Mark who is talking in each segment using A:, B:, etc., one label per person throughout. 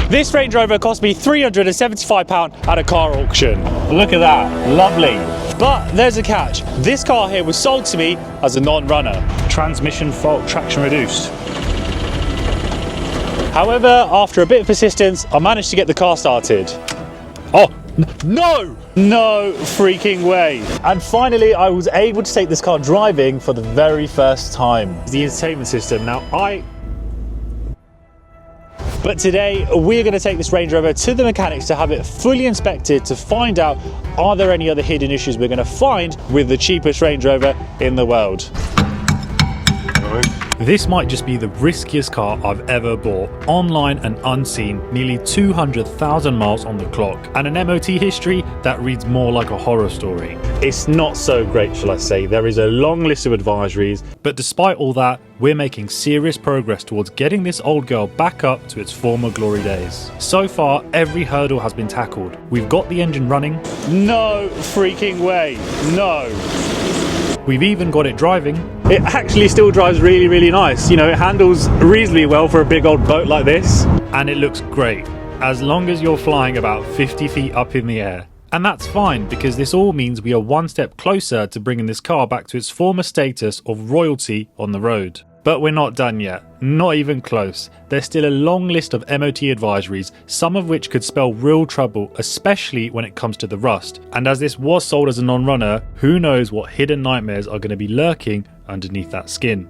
A: This Range Rover cost me £375 at a car auction. Look at that, lovely. But there's a catch. This car here was sold to me as a non-runner. Transmission fault, traction reduced. However, after a bit of persistence, I managed to get the car started. Oh, no freaking way. And finally, I was able to take this car driving for the very first time. The entertainment system. But today, we're going to take this Range Rover to the mechanics to have it fully inspected to find out, are there any other hidden issues we're going to find with the cheapest Range Rover in the world. This might just be the riskiest car I've ever bought, online and unseen, nearly 200,000 miles on the clock, and an MOT history that reads more like a horror story. It's not so great, shall I say. There is a long list of advisories, but despite all that, we're making serious progress towards getting this old girl back up to its former glory days. So far, every hurdle has been tackled. We've got the engine running. No freaking way, no. We've even got it driving. It actually still drives really nice. You know, it handles reasonably well for a big old boat like this. And it looks great, as long as you're flying about 50 feet up in the air. And that's fine, because this all means we are one step closer to bringing this car back to its former status of royalty on the road. But we're not done yet, not even close. There's still a long list of MOT advisories, some of which could spell real trouble, especially when it comes to the rust. And as this was sold as a non-runner, who knows what hidden nightmares are going to be lurking underneath that skin.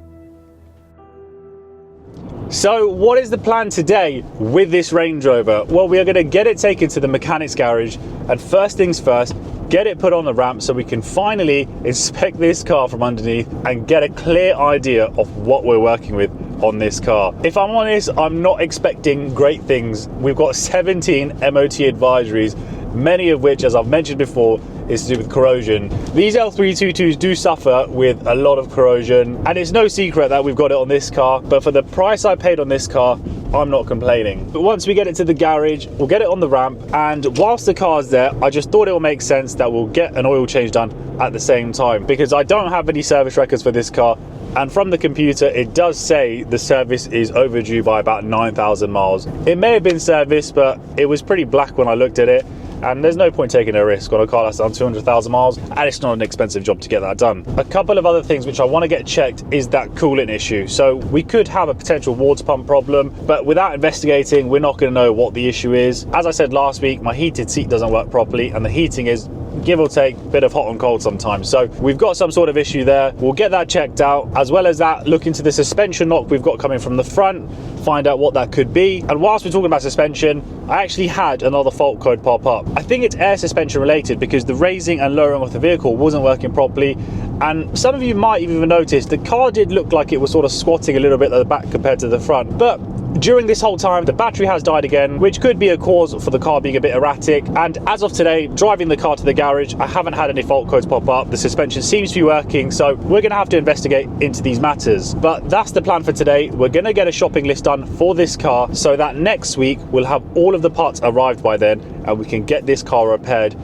A: So what is the plan today with this Range Rover? Well, we are going to get it taken to the mechanic's garage, and first things first, get it put on the ramp so we can finally inspect this car from underneath and get a clear idea of what we're working with on this car. If I'm honest, I'm not expecting great things. We've got 17 MOT advisories, many of which, as I've mentioned before, is to do with corrosion. These L322s do suffer with a lot of corrosion, and it's no secret that we've got it on this car, but for the price I paid on this car, I'm not complaining. But once we get it to the garage, we'll get it on the ramp, and whilst the car's there, I just thought it would make sense that we'll get an oil change done at the same time, because I don't have any service records for this car, and from the computer it does say the service is overdue by about 9,000 miles. It may have been serviced, but it was pretty black when I looked at it, and there's no point taking a risk on a car that's done 200,000 miles, and it's not an expensive job to get that done. A couple of other things which I want to get checked is that coolant issue. So we could have a potential water pump problem, but without investigating, we're not going to know what the issue is. As I said last week, my heated seat doesn't work properly, and the heating is, give or take, a bit of hot and cold sometimes. So we've got some sort of issue there. We'll get that checked out. As well as that, look into the suspension knock we've got coming from the front, find out what that could be. And whilst we're talking about suspension, I actually had another fault code pop up. I think it's air suspension related, because the raising and lowering of the vehicle wasn't working properly. And some of you might even notice the car did look like it was sort of squatting a little bit at the back compared to the front. But during this whole time, the battery has died again, which could be a cause for the car being a bit erratic. And as of today, driving the car to the garage, I haven't had any fault codes pop up. The suspension seems to be working, so we're going to have to investigate into these matters. But that's the plan for today. We're going to get a shopping list done for this car so that next week we'll have all of the parts arrived by then, and we can get this car repaired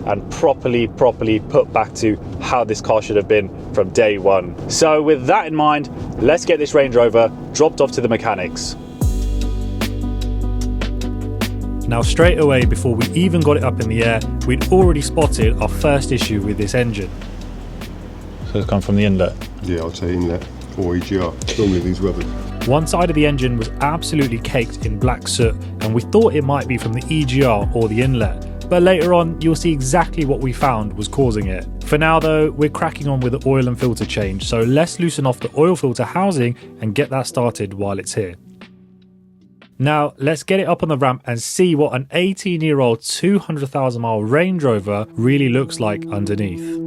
A: and properly put back to how this car should have been from day one. So with that in mind, let's get this Range Rover dropped off to the mechanics. Now straight away, before we even got it up in the air, we'd already spotted our first issue with this engine. So it's come from the inlet?
B: Yeah, I'd say inlet or EGR, normally these rubbers.
A: One side of the engine was absolutely caked in black soot, and we thought it might be from the EGR or the inlet. But later on, you'll see exactly what we found was causing it. For now though, we're cracking on with the oil and filter change, so let's loosen off the oil filter housing and get that started while it's here. Now, let's get it up on the ramp and see what an 18-year-old 200,000 mile Range Rover really looks like underneath.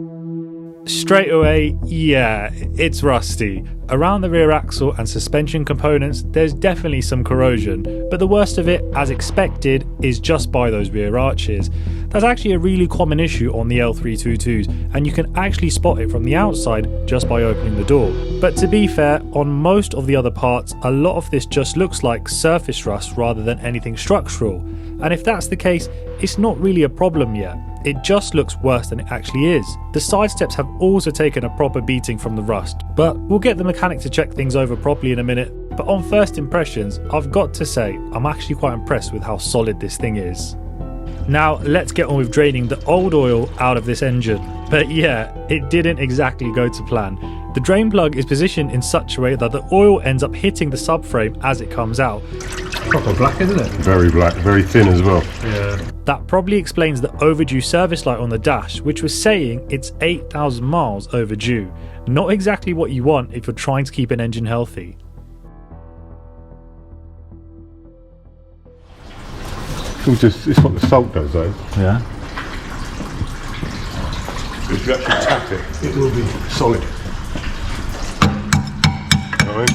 A: Straight away, yeah, it's rusty. Around the rear axle and suspension components, there's definitely some corrosion, but the worst of it, as expected, is just by those rear arches. That's actually a really common issue on the L322s, and you can actually spot it from the outside just by opening the door. But to be fair, on most of the other parts, a lot of this just looks like surface rust rather than anything structural. And if that's the case, it's not really a problem yet. It just looks worse than it actually is. The side steps have also taken a proper beating from the rust, but we'll get the mechanic to check things over properly in a minute. But on first impressions, I've got to say, I'm actually quite impressed with how solid this thing is. Now let's get on with draining the old oil out of this engine. But yeah, it didn't exactly go to plan. The drain plug is positioned in such a way that the oil ends up hitting the subframe as it comes out.
C: Proper black, isn't it?
B: Very black, very thin as well.
C: Yeah.
A: That probably explains the overdue service light on the dash, which was saying it's 8,000 miles overdue. Not exactly what you want if you're trying to keep an engine healthy.
B: It's what the salt does though.
A: Yeah.
B: If you actually tap it, it will be solid. Alright.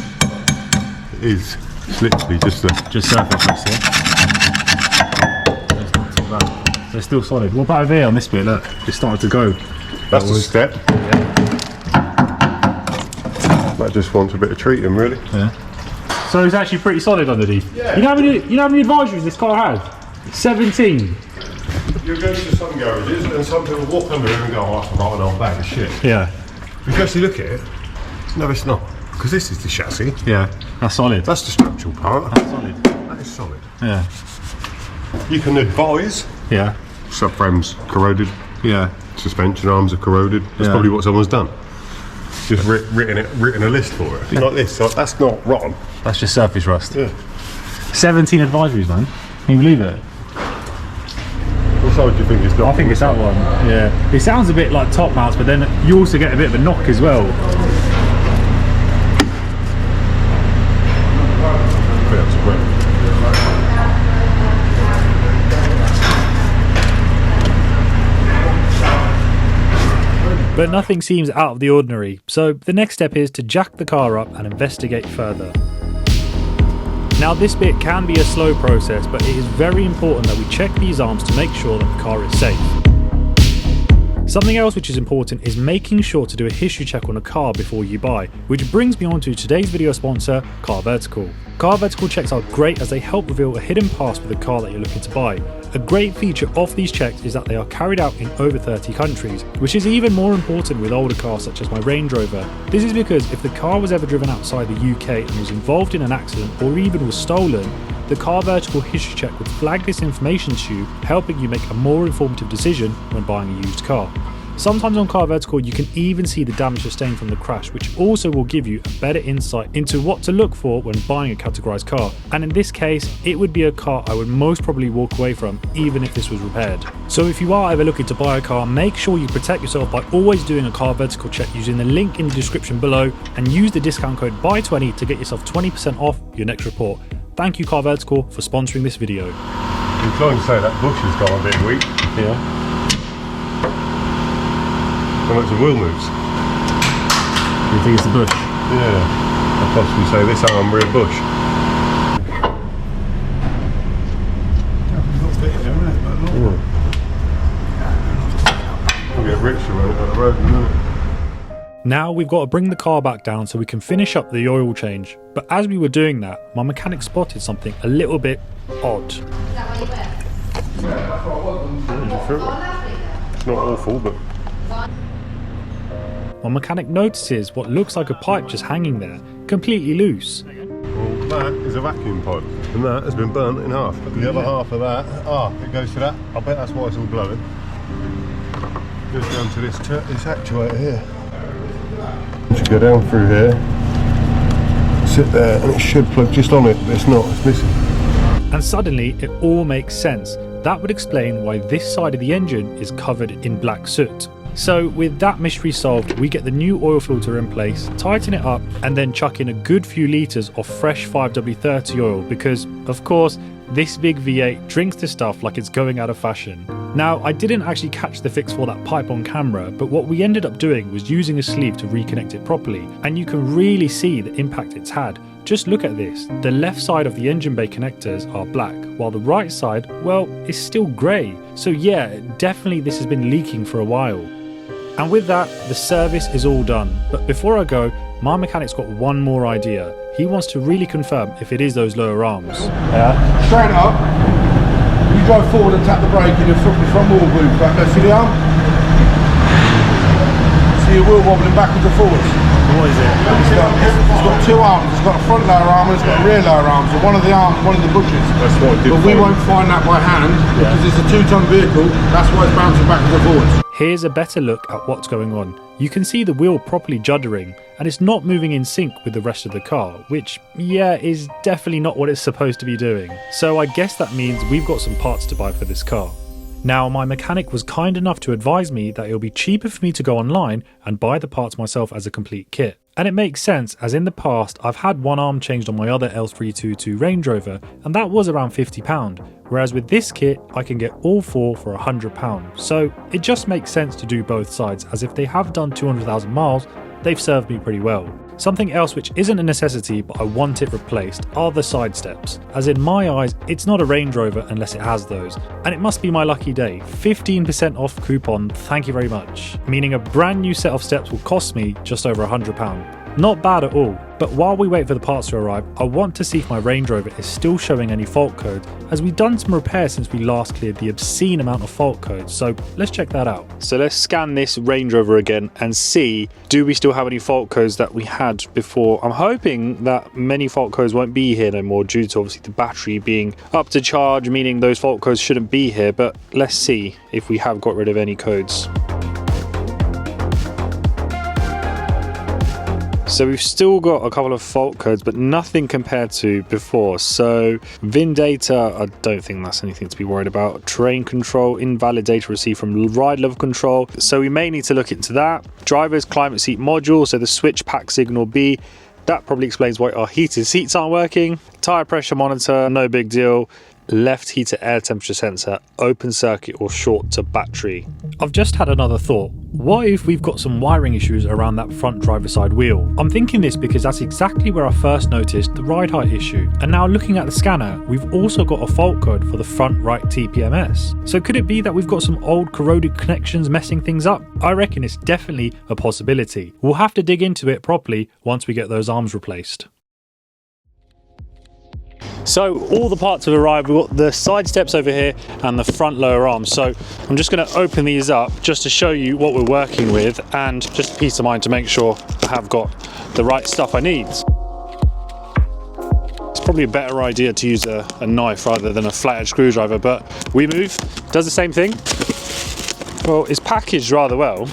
B: It is. It's literally just
A: surface rust, yeah? That's not too bad. They're still solid. What about over here on this bit? Look, it's started to go.
B: That's the step.
A: Yeah.
B: That just wants a bit of treating, really.
A: Yeah. So it's actually pretty solid underneath.
B: Yeah.
A: You know how many advisories this car has? 17.
B: You go to some garages and some people walk under it and go, oh, that's not an old bag of shit.
A: Yeah.
B: If you actually look at it, no, it's not. Because this is the chassis.
A: Yeah. That's solid.
B: That's the structural part.
A: That's solid.
B: That is solid.
A: Yeah.
B: You can advise.
A: Yeah.
B: Subframes corroded.
A: Yeah.
B: Suspension arms are corroded. That's probably what someone's done. Just written a list for it. Like this. So that's not rotten.
A: That's just surface rust.
B: Yeah.
A: 17 advisories, man. Can you believe it?
B: What side do you think it's got?
A: I think it's that one. Yeah. It sounds a bit like top mounts, but then you also get a bit of a knock as well. But nothing seems out of the ordinary, so the next step is to jack the car up and investigate further. Now this bit can be a slow process, but it is very important that we check these arms to make sure that the car is safe. Something else which is important is making sure to do a history check on a car before you buy, which brings me on to today's video sponsor, Car Vertical. Car Vertical checks are great as they help reveal a hidden past with a car that you're looking to buy. A great feature of these checks is that they are carried out in over 30 countries, which is even more important with older cars such as my Range Rover. This is because if the car was ever driven outside the UK and was involved in an accident or even was stolen, the Car Vertical history check would flag this information to you, helping you make a more informative decision when buying a used car. Sometimes on Car Vertical you can even see the damage sustained from the crash, which also will give you a better insight into what to look for when buying a categorised car. And in this case, it would be a car I would most probably walk away from even if this was repaired. So if you are ever looking to buy a car, make sure you protect yourself by always doing a Car Vertical check using the link in the description below, and use the discount code BUY20 to get yourself 20% off your next report. Thank you Car Vertical for sponsoring this video.
B: I'm trying to say that bush has got a bit weak.
A: Yeah.
B: How much the wheel moves?
A: You think it's the bush?
B: Yeah. I'd possibly say this arm rear bush. We'll get richer when it's on the road in a minute.
A: Now we've got to bring the car back down so we can finish up the oil change. But as we were doing that, my mechanic spotted something a little bit odd.
B: It's not awful, but
A: My mechanic notices what looks like a pipe just hanging there, completely loose.
B: well, that is a vacuum pipe, and that has bone burnt in half. The other half of that, it goes to that. I bet that's why it's all blowing. Goes down to this actuator here. Should go down through here, sit there, and it should plug just on it, but it's not. It's missing.
A: And suddenly it all makes sense. That would explain why this side of the engine is covered in black soot. So with that mystery solved, we get the new oil filter in place, tighten it up, and then chuck in a good few litres of fresh 5W30 oil because, of course, this big V8 drinks the stuff like it's going out of fashion. Now, I didn't actually catch the fix for that pipe on camera, but what we ended up doing was using a sleeve to reconnect it properly, and you can really see the impact it's had. Just look at this. The left side of the engine bay connectors are black, while the right side, well, is still grey. So yeah, definitely this has been leaking for a while. And with that, the service is all done. But before I go, my mechanic's got one more idea. He wants to really confirm if it is those lower arms.
C: Yeah. Straight up. You drive forward and tap the brake and your front wheel moves back. Let's see the arm. See your wheel wobbling backwards and forwards.
A: What is it?
C: It's got two arms. It's got a front lower arm and it's got a rear lower arm. So one of the arms, one of the bushes.
B: That's what I did.
C: But we won't find that by hand because it's a 2-ton vehicle. That's why it's bouncing backwards and forwards.
A: Here's a better look at what's going on. You can see the wheel properly juddering and it's not moving in sync with the rest of the car, which, yeah, is definitely not what it's supposed to be doing. So I guess that means we've got some parts to buy for this car. Now, my mechanic was kind enough to advise me that it'll be cheaper for me to go online and buy the parts myself as a complete kit. And it makes sense, as in the past I've had one arm changed on my other L322 Range Rover and that was around £50, whereas with this kit I can get all four for £100. So it just makes sense to do both sides, as if they have done 200,000 miles, they've served me pretty well. Something else which isn't a necessity but I want it replaced are the side steps, as in my eyes it's not a Range Rover unless it has those, and it must be my lucky day. 15% off coupon, thank you very much, meaning a brand new set of steps will cost me just over £100. Not bad at all, but while we wait for the parts to arrive, I want to see if my Range Rover is still showing any fault codes, as we've done some repairs since we last cleared the obscene amount of fault codes, so let's check that out. So let's scan this Range Rover again and see, do we still have any fault codes that we had before? I'm hoping that many fault codes won't be here no more due to obviously the battery being up to charge, meaning those fault codes shouldn't be here, but let's see if we have got rid of any codes. So we've still got a couple of fault codes, but nothing compared to before. So VIN data, I don't think that's anything to be worried about. Terrain control, invalid data received from ride level control. So we may need to look into that. Driver's climate seat module, so the switch pack signal B. That probably explains why our heated seats aren't working. Tire pressure monitor, no big deal. Left heater air temperature sensor, open circuit or short to battery. I've just had another thought. What if we've got some wiring issues around that front driver's side wheel? I'm thinking this because that's exactly where I first noticed the ride height issue. And now looking at the scanner, we've also got a fault code for the front right TPMS. So could it be that we've got some old corroded connections messing things up? I reckon it's definitely a possibility. We'll have to dig into it properly once we get those arms replaced. So all the parts have arrived. We've got the side steps over here and the front lower arms. So I'm just going to open these up just to show you what we're working with and just peace of mind to make sure I have got the right stuff I need. It's probably a better idea to use a knife rather than a flathead screwdriver, but We Move does the same thing. Well, it's packaged rather well.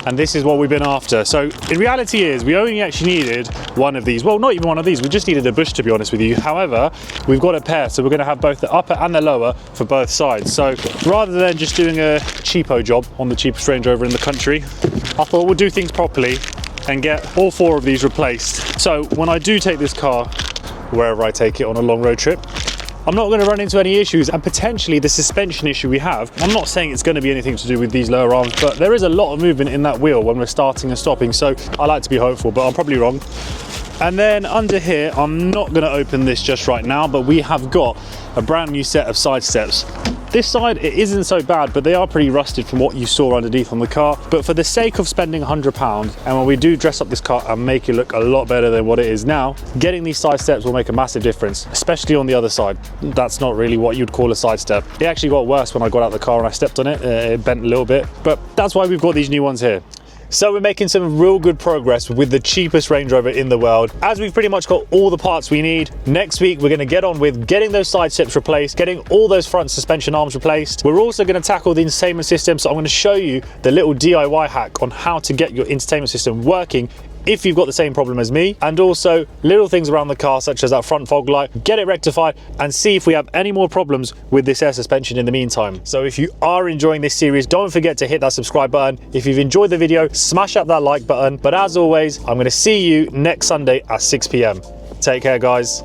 A: And this is what we've been after. So in reality is we only actually needed one of these. Well, not even one of these, we just needed a bush, to be honest with you. However, we've got a pair, so we're gonna have both the upper and the lower for both sides. So rather than just doing a cheapo job on the cheapest Range Rover in the country, I thought we'll do things properly and get all four of these replaced. So when I do take this car, wherever I take it on a long road trip, I'm not going to run into any issues, and potentially the suspension issue we have, I'm not saying it's going to be anything to do with these lower arms, but there is a lot of movement in that wheel when we're starting and stopping, so I like to be hopeful, but I'm probably wrong. And then under here, I'm not going to open this just right now, but we have got a brand new set of side steps. This side, it isn't so bad, but they are pretty rusted from what you saw underneath on the car. But for the sake of spending £100, and when we do dress up this car and make it look a lot better than what it is now, getting these side steps will make a massive difference, especially on the other side. That's not really what you'd call a side step. It actually got worse when I got out of the car and I stepped on it. It bent a little bit, but that's why we've got these new ones here. So we're making some real good progress with the cheapest Range Rover in the world. As we've pretty much got all the parts we need, next week we're going to get on with getting those side steps replaced, getting all those front suspension arms replaced. We're also going to tackle the entertainment system, so I'm going to show you the little DIY hack on how to get your entertainment system working if you've got the same problem as me, and also little things around the car such as that front fog light, get it rectified and see if we have any more problems with this air suspension in the meantime. So if you are enjoying this series, don't forget to hit that subscribe button. If you've enjoyed the video, smash up that like button. But as always, I'm going to see you next Sunday at 6 PM. Take care, guys.